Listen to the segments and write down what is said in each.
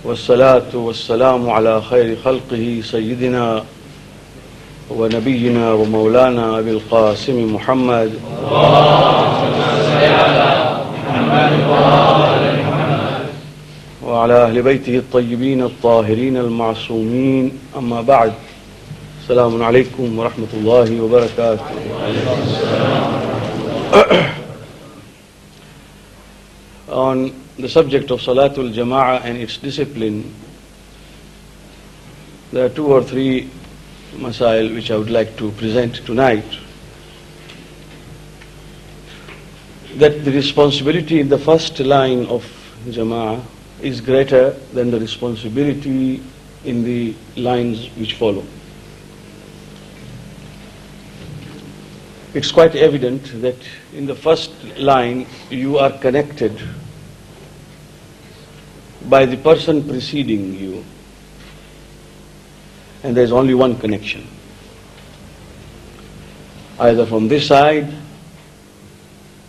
والصلاة والسلام على خير خلقه سيدنا ونبينا ومولانا أبي القاسم محمد وعلى أهل بيته الطيبين الطاهرين المعصومين. أما بعد، السلام عليكم ورحمة الله وبركاته. On the subject of Salaatul Jama'ah and its discipline, there are 2 or 3 Masail which I would like to present tonight. That the responsibility in the first line of Jama'ah is greater than the responsibility in the lines which follow. It's quite evident that in the first line you are connected by the person preceding you, and there's only one connection. Either from this side,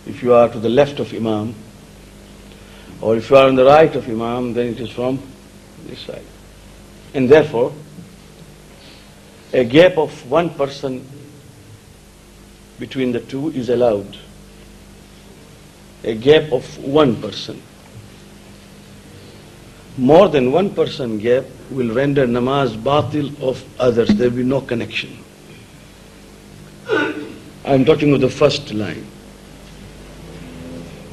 if you are to the left of Imam, or if you are on the right of Imam, then it is from this side. And therefore, a gap of one person between the two is allowed. A gap of one person. More than one person gap will render namaz batil of others. There will be no connection. I am talking of the first line.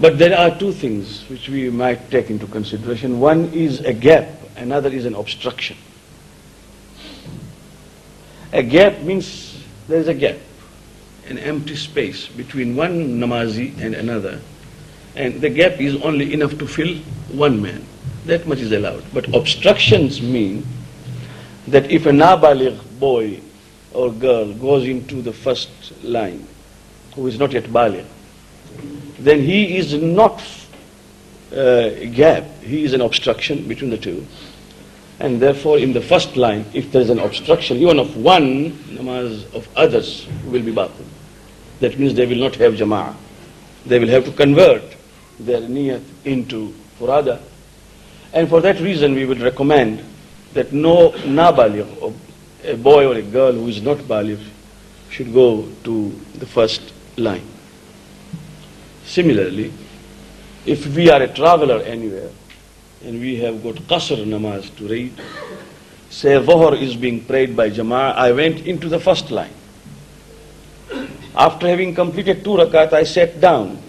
But there are 2 things which we might take into consideration. One is a gap, another is an obstruction. A gap means there is a gap, an empty space between one namazi and another, and the gap is only enough to fill one man. That much is allowed. But obstructions mean that if a nabaligh boy or girl goes into the first line, who is not yet baligh, then he is not a gap, he is an obstruction between the two. And therefore in the first line, if there is an obstruction, even of one, namaz of others will be batil. That means they will not have jama'ah. They will have to convert their niyat into furada. And for that reason we would recommend that no nabaligh, or a boy or a girl who is not baligh, should go to the first line. Similarly, if we are a traveler anywhere and we have got qasr namaz to read, say dhuhr is being prayed by jama'ah, I went into the first line. After having completed 2 rakat, I sat down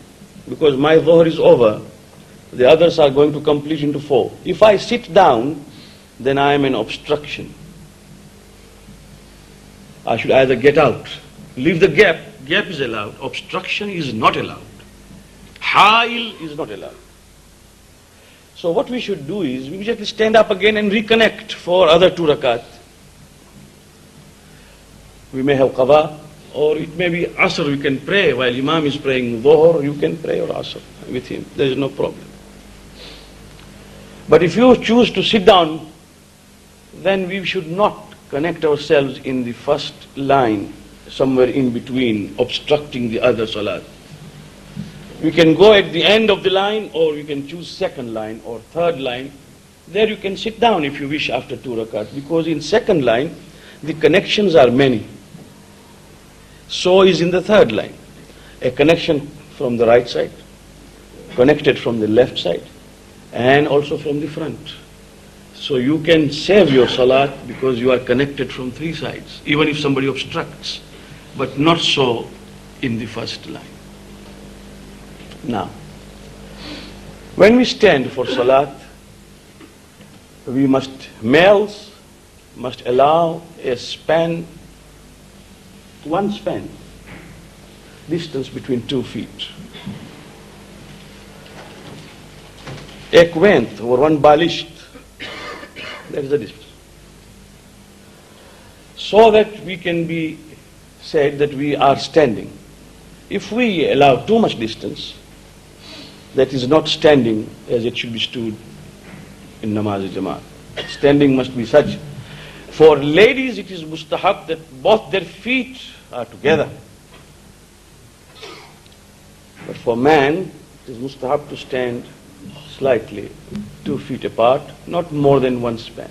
because my dhuhr is over. The others are going to complete into 4. If I sit down, then I am an obstruction. I should either get out, leave the gap. Gap is allowed. Obstruction is not allowed. Ha'il is not allowed. So what we should do is, we just stand up again and reconnect for other 2 rakat. We may have qada, or it may be asr. We can pray while Imam is praying dhuhr, you can pray or asr with him. There is no problem. But if you choose to sit down, then we should not connect ourselves in the first line, somewhere in between, obstructing the other salat. We can go at the end of the line, or we can choose second line or third line. There you can sit down if you wish after 2 rakat, because in second line the connections are many. So is in the third line. A connection from the right side, connected from the left side, and also from the front. So you can save your salat because you are connected from 3 sides, even if somebody obstructs, but not so in the first line. Now, when we stand for salat, males must allow a span, one span, distance between 2 feet. Ek length or one balisht, that is the distance. So that we can be said that we are standing. If we allow too much distance, that is not standing as it should be stood in namaz jama'at. Standing must be such. For ladies it is mustahab that both their feet are together. But for man it is mustahab to stand slightly 2 feet apart, not more than one span.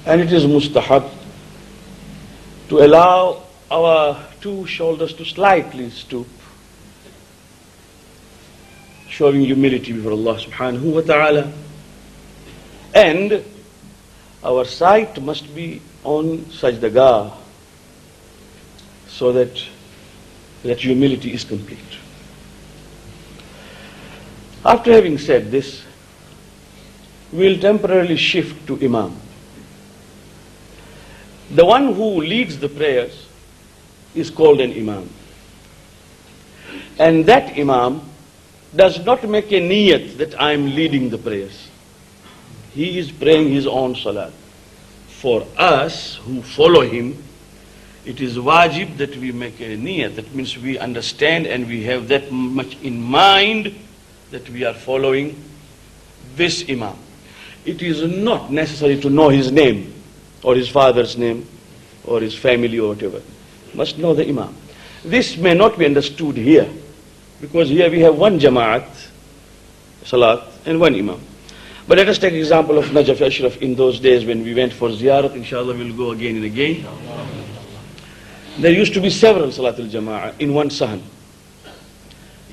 And it is mustahab to allow our 2 shoulders to slightly stoop, showing humility before Allah subhanahu wa ta'ala. And our sight must be on sajdagah, so that humility is complete. After having said this, we will temporarily shift to Imam. The one who leads the prayers is called an Imam. And that Imam does not make a niyat that I am leading the prayers. He is praying his own salat. For us who follow him, it is wajib that we make a niyat. That means we understand and we have that much in mind that we are following this Imam. It is not necessary to know his name or his father's name or his family or whatever. Must know the Imam. This may not be understood here, because here we have one Jama'at, Salat, and one Imam. But let us take example of Najaf Ashraf in those days when we went for ziyarat. Inshallah we'll go again and again. There used to be several Salaatul Jama'ah in one sahan.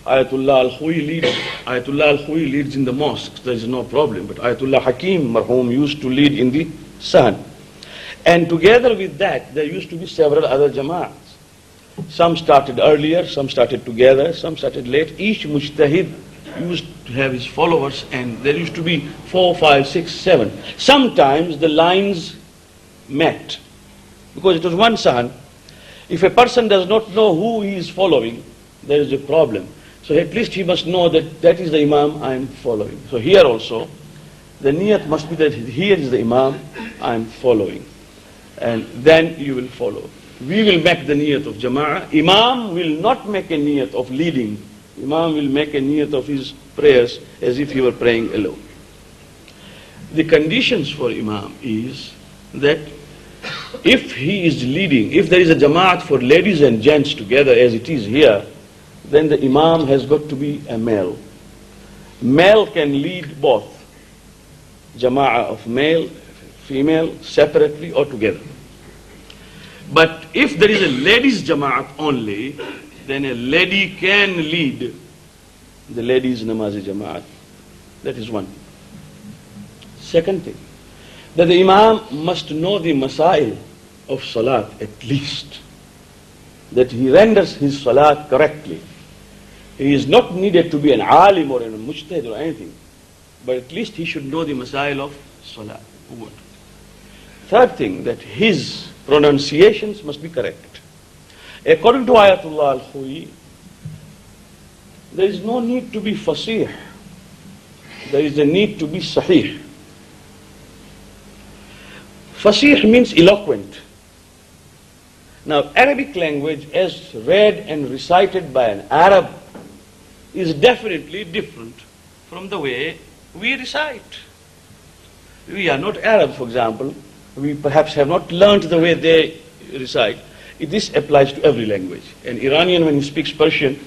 Ayatullah al-Khuyi leads in the mosques, there is no problem. But Ayatullah Hakim marhum used to lead in the sahan. And together with that, there used to be several other Jama'ats. Some started earlier, some started together, some started late. Each mujtahid used to have his followers, and there used to be 4, 5, 6, 7. Sometimes the lines met, because it was one sahan. If a person does not know who he is following, there is a problem. So at least he must know that that is the Imam I am following. So here also, the niyat must be that here is the Imam I am following. And then you will follow. We will make the niyat of Jama'ah. Imam will not make a niyat of leading. Imam will make a niyat of his prayers as if he were praying alone. The conditions for Imam is that if he is leading, if there is a Jama'at for ladies and gents together as it is here, then the Imam has got to be a male. Male can lead both. Jama'ah of male, female, separately or together. But if there is a ladies Jama'at only, then a lady can lead the ladies Namazi Jama'at. That is one. Second thing, that the Imam must know the Masa'il of Salat at least. That he renders his Salat correctly. He is not needed to be an alim or a mujtahid or anything, but at least he should know the Masa'il of Salat. Third thing, that his pronunciations must be correct. According to Ayatullah al-Khuyi, there is no need to be fasih. There is a need to be sahih. Fasih means eloquent. Now, Arabic language as read and recited by an Arab is definitely different from the way we recite. We are not Arabs, for example. We perhaps have not learned the way they recite. This applies to every language. An Iranian, when he speaks Persian,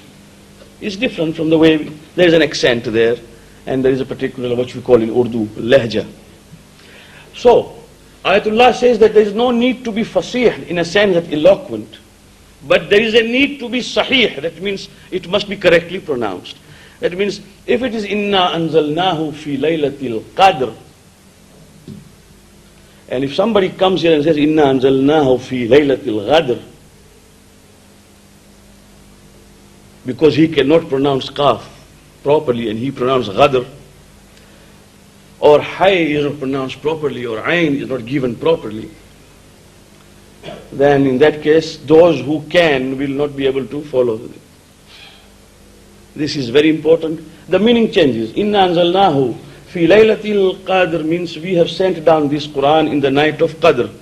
is different from the way there is an accent there, and there is a particular, what we call in Urdu, lahja. So, Ayatullah says that there is no need to be fasih in a sense that eloquent, but there is a need to be sahih. That means it must be correctly pronounced. That means if it is inna anzalnahu fi laylatil qadr, and if somebody comes here and says inna anzalnahu fi laylatil ghadr, because he cannot pronounce qaf properly and he pronounced ghadr, or hay is not pronounced properly, or ayn is not given properly, then in that case, those who can will not be able to follow. This is very important. The meaning changes. Inna anzalnahu fi laylatil qadr means we have sent down this Quran in the night of Qadr.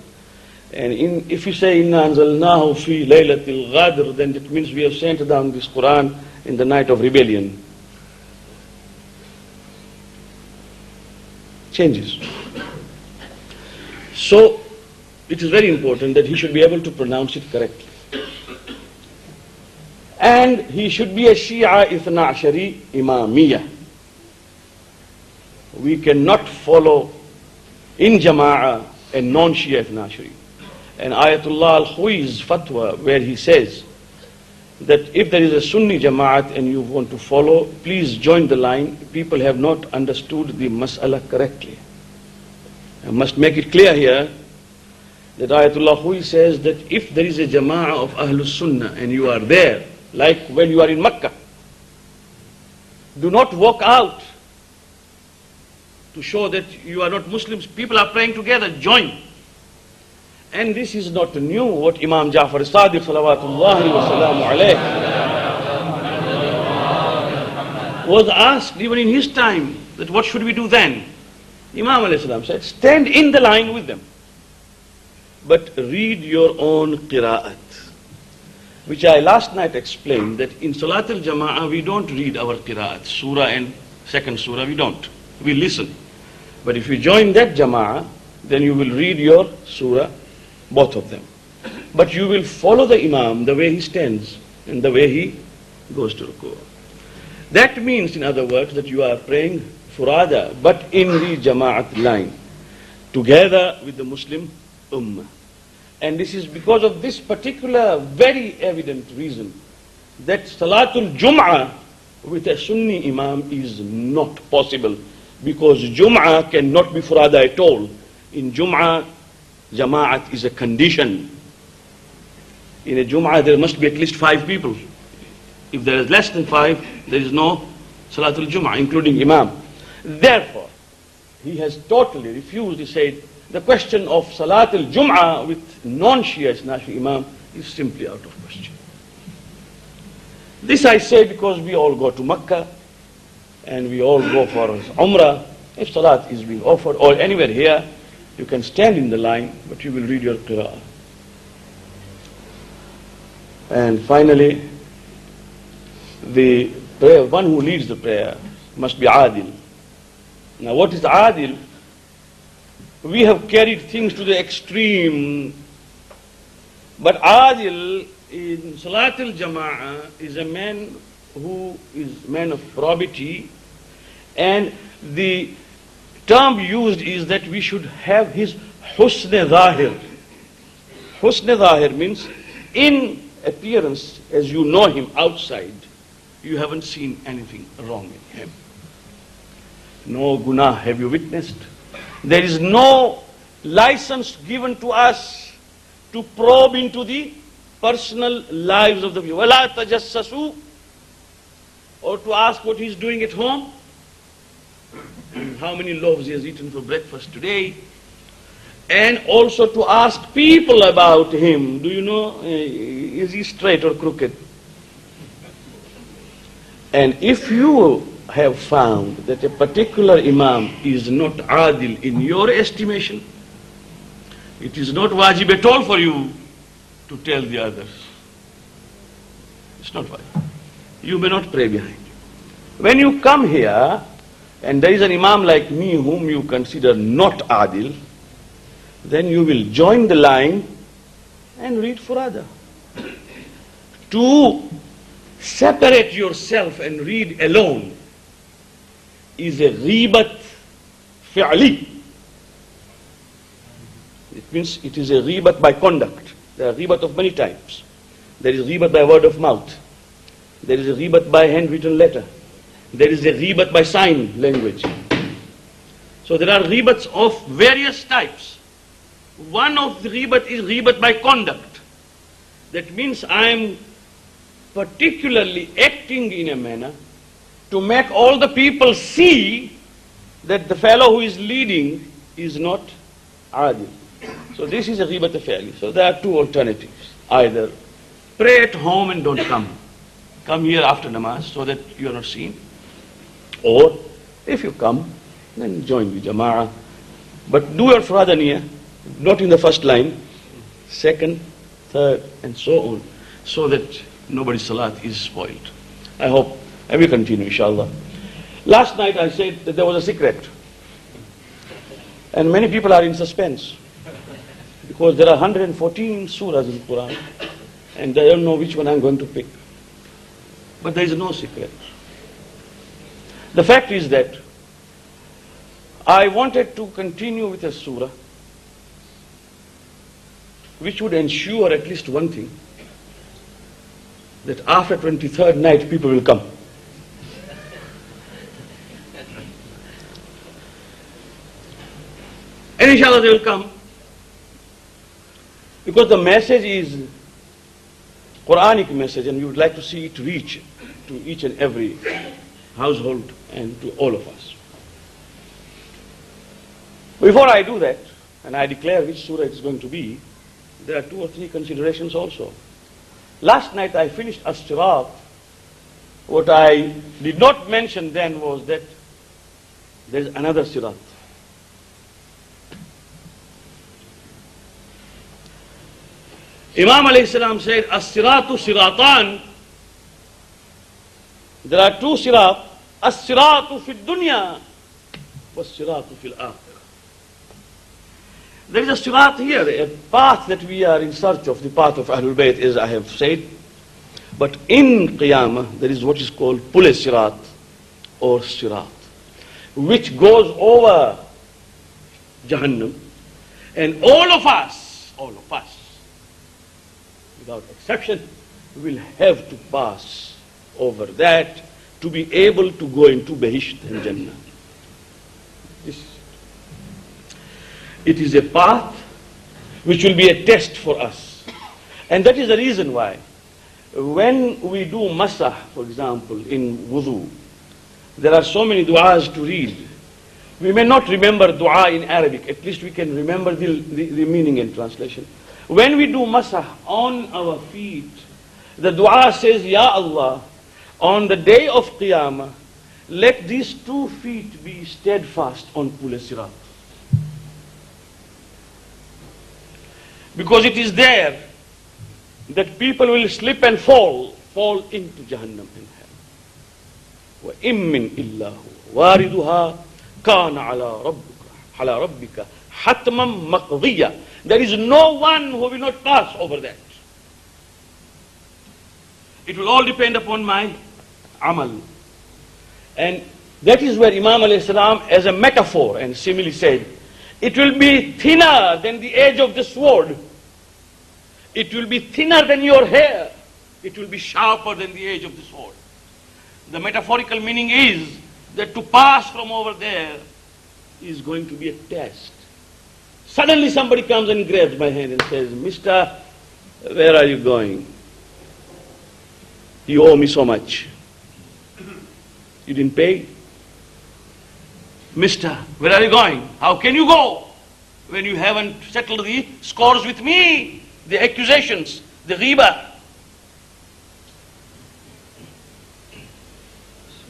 And if you say inna anzalnahu fi laylatil ghadr, then it means we have sent down this Quran in the night of rebellion. Changes. So, it is very important that he should be able to pronounce it correctly. And he should be a Shia Ithna Ashari Imamiyah. we cannot follow in Jama'ah a non-Shia Nashri. And Ayatullah al-Khui's fatwa, where he says that if there is a Sunni Jama'at and you want to follow, please join the line. People have not understood the mas'ala correctly. I must make it clear here that Ayatullah Khui says that if there is a Jama'ah of Ahlus Sunnah and you are there, like when you are in Makkah, do not walk out to show that you are not Muslims. People are praying together, join. And this is not new. What Imam Ja'far Sadiq salawatullahi wa salamu alayhi was asked even in his time, that what should we do then? Imam alayhi salam said, stand in the line with them, but read your own qira'at, which I last night explained that in Salaatul Jama'ah we don't read our qira'at, surah and second surah, we don't. We listen. But if you join that Jama'ah, then you will read your surah, both of them. But you will follow the Imam the way he stands and the way he goes to ruku'. That means, in other words, that you are praying furada, but in the Jama'at line, together with the Muslim Ummah. And this is because of this particular very evident reason that Salaatul Jum'ah with a Sunni Imam is not possible, because Jum'ah cannot be furada at all. In Jum'ah, Jama'at is a condition. In a Jum'ah there must be at least 5 people. If there is less than 5, there is no Salaatul Jum'ah, including Imam. Therefore, he has totally refused. He said, the question of Salaatul Jum'ah with non-Shia Nashi Imam is simply out of question. This I say because we all go to Makkah and we all go for Umrah. If Salat is being offered or anywhere here, you can stand in the line, but you will read your Qira'ah. And finally, the prayer, one who leads the prayer must be Adil. Now what is Adil? We have carried things to the extreme, but Adil in Salaatul Jama'ah is a man who is man of probity, and the term used is that we should have his husn zahir. Husn zahir means in appearance, as you know him outside, you haven't seen anything wrong in him. No guna have you witnessed. There is no license given to us to probe into the personal lives of the people. وَلَا تَجَسَّسُوا, or to ask what he's doing at home, how many loaves he has eaten for breakfast today, and also to ask people about him. Do you know, is he straight or crooked? And if you have found that a particular Imam is not Adil in your estimation, it is not wajib at all for you to tell the others. It's not wajib. You may not pray behind. When you come here, and there is an Imam like me whom you consider not Adil, then you will join the line and read Furada. To separate yourself and read alone is a ghibat fi'li. It means it is a ghibat by conduct. There are ghibat of many types. There is ghibat by word of mouth. There is a ghibat by handwritten letter. There is a ghibat by sign language. So there are ghibats of various types. One of the ghibat is ghibat by conduct. That means I am particularly acting in a manner to make all the people see that the fellow who is leading is not adil. So this is a ghibat fi'li. So there are 2 alternatives. Either pray at home and don't come. Come here after namaz so that you are not seen. Or if you come, then join the jama'ah. But do your furada niyyah, not in the first line, second, third, and so on, so that nobody's salat is spoiled. I hope, and we continue, inshallah. Last night I said that there was a secret, and many people are in suspense, because there are 114 surahs in the Quran, and they don't know which one I'm going to pick. But there is no secret. The fact is that I wanted to continue with a surah which would ensure at least one thing, that after 23rd night people will come. And inshallah they will come. Because the message is Quranic message, and we would like to see it reach to each and every household and to all of us. Before I do that, and I declare which surah it is going to be, there are 2 or 3 considerations also. Last night I finished As-Sirat. What I did not mention then was that there is another Sirat. Imam alayhi salam said, As-Siratu Siratan. There are 2 Sirat. As-Siratu fil dunya, was-Siratu fil akhirah. There is a sirat here, a path that we are in search of, the path of Ahlul Bayt, as I have said. But in Qiyamah, there is what is called Pul Sirat or Sirat, which goes over Jahannam. And all of us, without exception, will have to pass over that to be able to go into Bahisht and Jannah. It is a path which will be a test for us. And that is the reason why when we do masah, for example, in wudu, there are so many du'as to read. We may not remember du'a in Arabic, at least we can remember the meaning and translation. When we do masah on our feet, the du'a says, Ya Allah, on the day of Qiyamah, let these 2 feet be steadfast on Pul Sirat. Because it is there that people will slip and fall into Jahannam and hell. وَإِن مِّن إِلَّا هُوَ وَارِدُهَا كَانَ عَلَى رَبِّكَ حَتْمًا مَقْضِيًّا. There is no one who will not pass over that. It will all depend upon my amal. And that is where Imam alayhi salam, as a metaphor and simile, said, it will be thinner than the edge of the sword. It will be thinner than your hair. It will be sharper than the edge of the sword. The metaphorical meaning is that to pass from over there is going to be a test. Suddenly somebody comes and grabs my hand and says, Mister, where are you going? You owe me so much. You didn't pay? Mister, where are you going? How can you go when you haven't settled the scores with me? The accusations, the ghibah.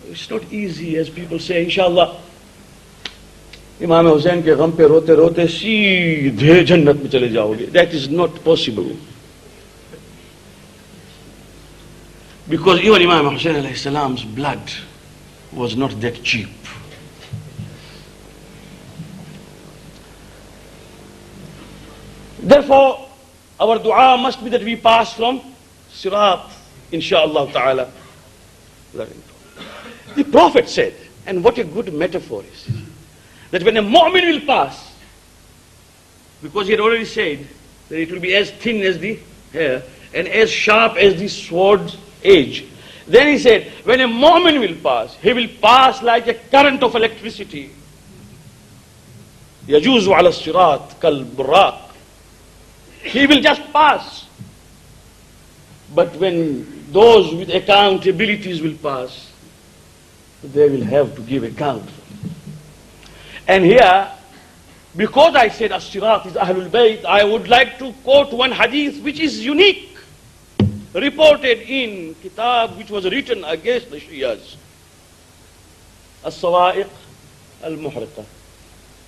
So it's not easy as people say, inshallah. Imam Hussain ke gham pe rote rote seedhe jannat mein chale jaoge. That is not possible. Because even Imam Hussain alayhi salam's blood was not that cheap. Therefore, our dua must be that we pass from Sirat, insha'Allah ta'ala. The Prophet said, and what a good metaphor is, that when a mu'min will pass, because he had already said that it will be as thin as the hair and as sharp as the sword's edge. Then he said, when a mu'min will pass, he will pass like a current of electricity. يَجُوزُ عَلَى الصِّرَاطِ كَالْبُرَّاقِ. He will just pass. But when those with accountabilities will pass, they will have to give account. And here, because I said As-Sirat is Ahlul Bayt, I would like to quote one hadith which is unique, reported in kitab which was written against the Shias. As-Sawa'iq al-Muhriqa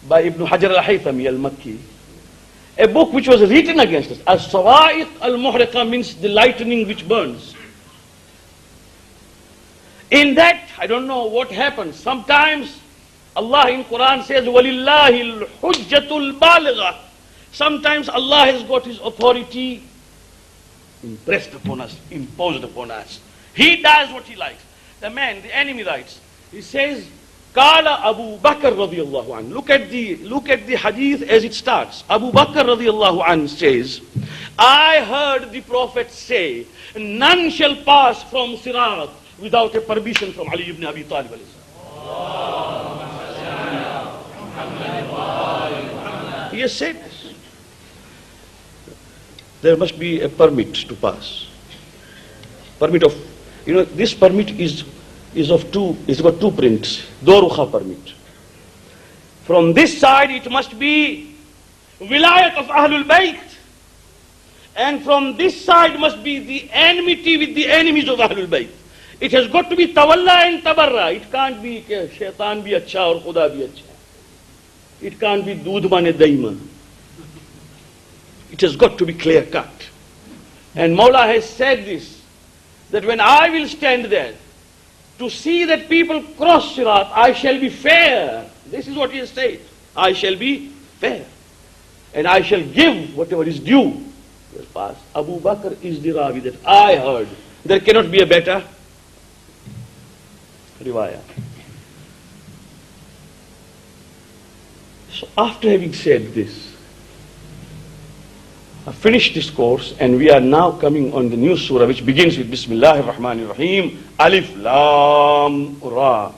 by Ibn Hajar al-Haythami al-Makki. A book which was written against us. As-Sawa'iq al-Muhriqa means the lightning which burns. In that, I don't know what happens. Sometimes Allah in Quran says, وَلِلَّهِ الْحُجَّةُ الْبَالِغَةُ. Sometimes Allah has got His authority impressed upon us, imposed upon us. He does what He likes. The man, the enemy writes, he says, Qala Abu Bakr radiyallahu anhu. Look at the hadith as it starts. Abu Bakr radiyallahu anhu says, I heard the Prophet say, none shall pass from Sirat without a permission from Ali ibn Abi Talib alayhi salam. He has said this. There must be a permit to pass. Permit of, this permit is got two prints. Dorukha permit. From this side it must be wilayat of Ahlul Bayt. And from this side must be the enmity with the enemies of Ahlul Bayt. It has got to be tawalla and tabarra. It can't be shaitan bhi acha or khuda bhi acha. It can't be doodh mane daima. It has got to be clear cut. And Mawla has said this, that when I will stand there to see that people cross Sirat, I shall be fair. This is what he has said. I shall be fair. And I shall give whatever is due. Pass. Abu Bakr is the Ravi that I heard. There cannot be a better riwayah. So after having said this, I finished this course and we are now coming on the new surah which begins with Bismillahir Rahmanir Rahim, Alif Laam Raa.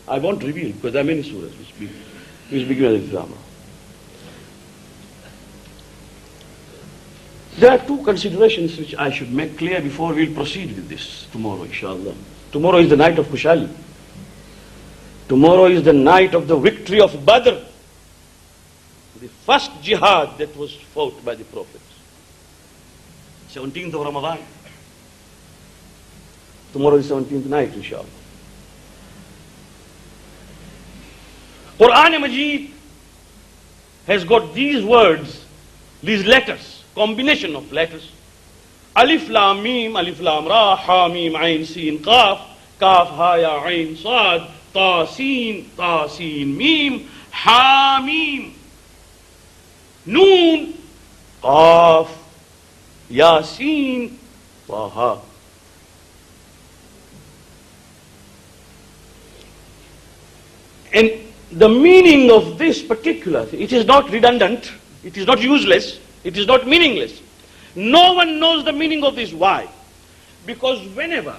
I won't reveal because there are many surahs which begin with Alif Laam Raa. There are two considerations which I should make clear before we'll proceed with this tomorrow, inshallah. Tomorrow is the night of Kushali. Tomorrow is the night of the victory of Badr, the first jihad that was fought by the prophets. 17th of Ramadan. Tomorrow is 17th night, inshallah. Quran Majid has got these words, these letters, combination of letters. Alif Laam Mim, Alif Laam Raa, Ha Mim Ain Sin Qaf, Qaf Ha Ya Ain Sad, Ta Sin Mim, Ha Mim, Noon, Qaf, Yasin, Taha. And the meaning of this particular, it is not redundant, it is not useless, it is not meaningless. No one knows the meaning of this. Why? Because whenever,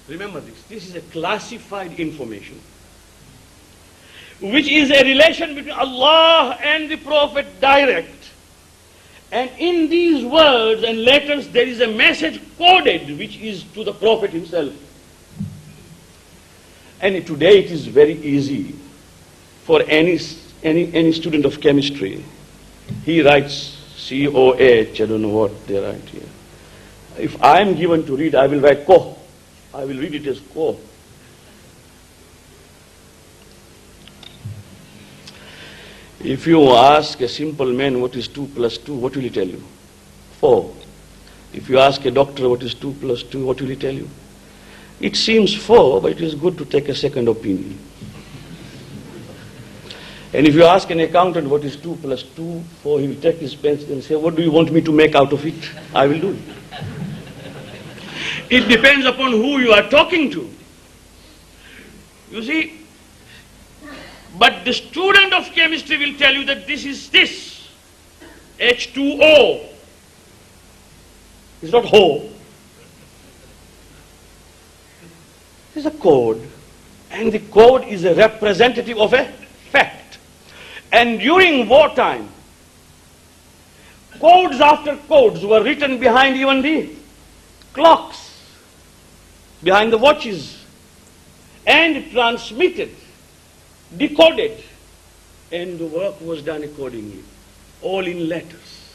remember this is a classified information, which is a relation between Allah and the Prophet direct. And in these words and letters there is a message coded which is to the Prophet himself. And today it is very easy for any student of chemistry. He writes COH, I don't know what they write here. If I am given to read, I will write Co. I will read it as Co. If you ask a simple man what is 2 plus 2, what will he tell you? 4. If you ask a doctor what is 2 plus 2, what will he tell you? It seems 4, but it is good to take a second opinion. And if you ask an accountant what is 2 plus 2, 4, he will take his pencil and say, what do you want me to make out of it? I will do it. It depends upon who you are talking to. You see, but the student of chemistry will tell you that this is this. H2O. It's not Ho. It's a code. And the code is a representative of a fact. And during wartime, codes after codes were written behind even the clocks, behind the watches, and transmitted, decoded, and the work was done accordingly, all in letters.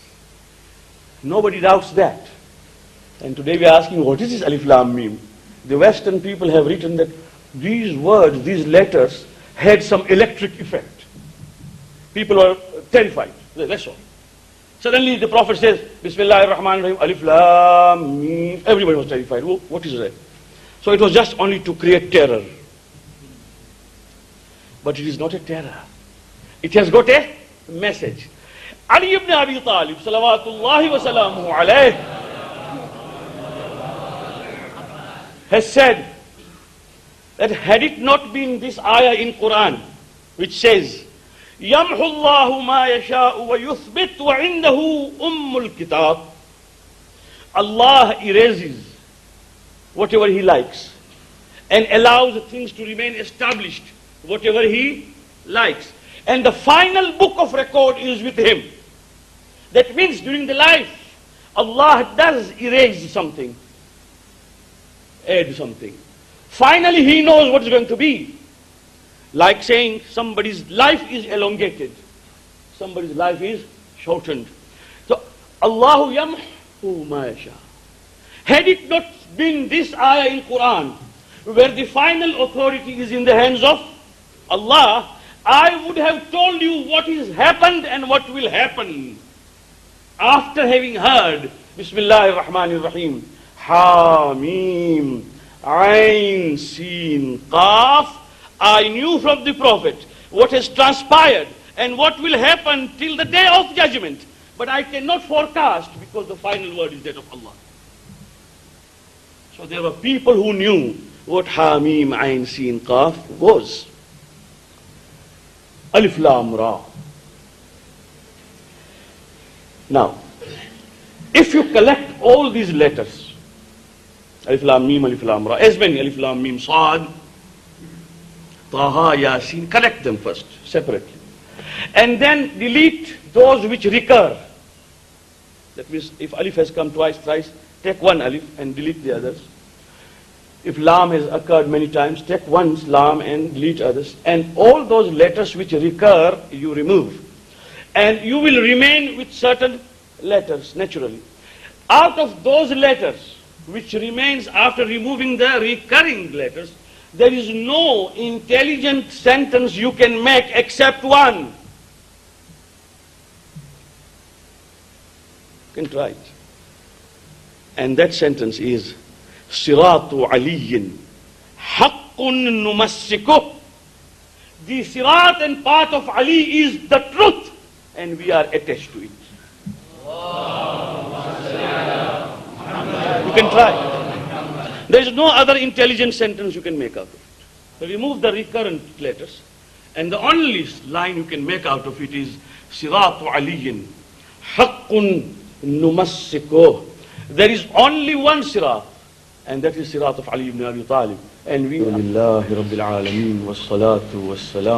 Nobody doubts that. And today we are asking, what is this Alif Laam Mim? The Western people have written that these words, these letters, had some electric effect. People were terrified. That's all. Suddenly the Prophet says, Bismillahir Rahmanir Rahim, Alif Laam Mim. Everybody was terrified. What is that? So it was just only to create terror. But it is not a terror. It has got a message. Ali ibn Abi Talib, salawatullahi wa salamuhu alayh, has said that had it not been this ayah in Quran, which says, يَمْحُ اللَّهُ مَا يَشَاءُ وَيُثْبِتُ وَعِنْدَهُ أُمُّ الْكِتَابِ, Allah erases whatever He likes and allows things to remain established, whatever He likes. And the final book of record is with Him. That means during the life, Allah does erase something, add something. Finally, He knows what is going to be. Like saying somebody's life is elongated, somebody's life is shortened. So, Allahu yamhu ma yasha. Had it not been this ayah in Quran, where the final authority is in the hands of Allah, I would have told you what has happened and what will happen. After having heard Bismillahir Rahmanir Rahim, Hamim, Ain, Sin, Qaf, I knew from the Prophet what has transpired and what will happen till the day of judgment. But I cannot forecast because the final word is that of Allah. So there were people who knew what Hamim, Ain, Sin, Qaf was. Alif Laam Raa. Now, if you collect all these letters, Alif Laam Mim, Alif Laam Raa, as many, Alif Laam Mim, Saad, Taha, Yasin, collect them first, separately. And then delete those which recur. That means if Alif has come twice, thrice, take one Alif and delete the others. If Lam has occurred many times, take one Lam and delete others. And all those letters which recur, you remove. And you will remain with certain letters, naturally. Out of those letters, which remains after removing the recurring letters, there is no intelligent sentence you can make except one. You can try it. And that sentence is, Siratu Aliyin, Haqqun Numassikuh. The Sirat and path of Ali is the truth, and we are attached to it. You can try. There is no other intelligent sentence you can make out of it. So remove the recurrent letters, and the only line you can make out of it is Siratu Aliyin, Haqqun Numassikuh. There is only one Sirat, and that is Sirat of Ali ibn Abi Talib. And we Alhamdulillahi Rabbil Alameen, was salatu was salam.